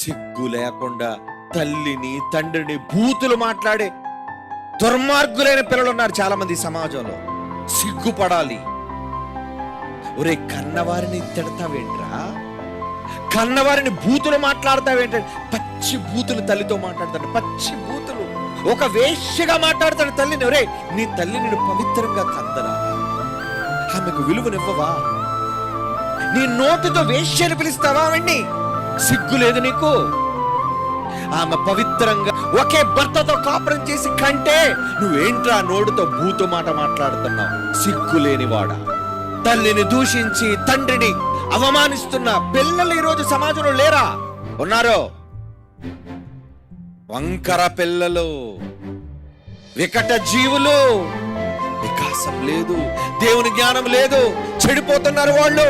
సిగ్గు లేకుండా తల్లిని తండ్రిని బూతులు మాట్లాడే దుర్మార్గులైన పిల్లలు ఉన్నారు చాలా మంది సమాజంలో. సిగ్గుపడాలి. ఒరే, కన్నవారిని తిడతావేంట్రా? కన్నవారిని బూతులు మాట్లాడతావేంట? పచ్చి బూతులు తల్లితో మాట్లాడతాడు, పచ్చి బూతులు. ఒక వేశ్యగా మాట్లాడతాడు తల్లిని. ఒరే, నీ తల్లి నిన్ను పవిత్రంగా కందరా? ఆమెకు విలువనివ్వవా? నీ నోటితో వేశ్యని పిలుస్తావా? అవన్నీ సిగ్గు లేదు నీకు? ఆమె పవిత్రంగా ఒకే భర్తతో కాపురం చేసి కంటే నువ్వేంట్రా నోటితో బూతు మాట మాట్లాడుతున్నావు? సిగ్గు లేనివాడా? తల్లిని దూషించి తండ్రిని అవమానిస్తున్న పిల్లలు ఈరోజు సమాజంలో లేరా? ఉన్నారో? వంకర పిల్లలు, వికట జీవులు, వికాసం లేదు, దేవుని జ్ఞానం లేదు, చెడిపోతున్నారు వాళ్ళు.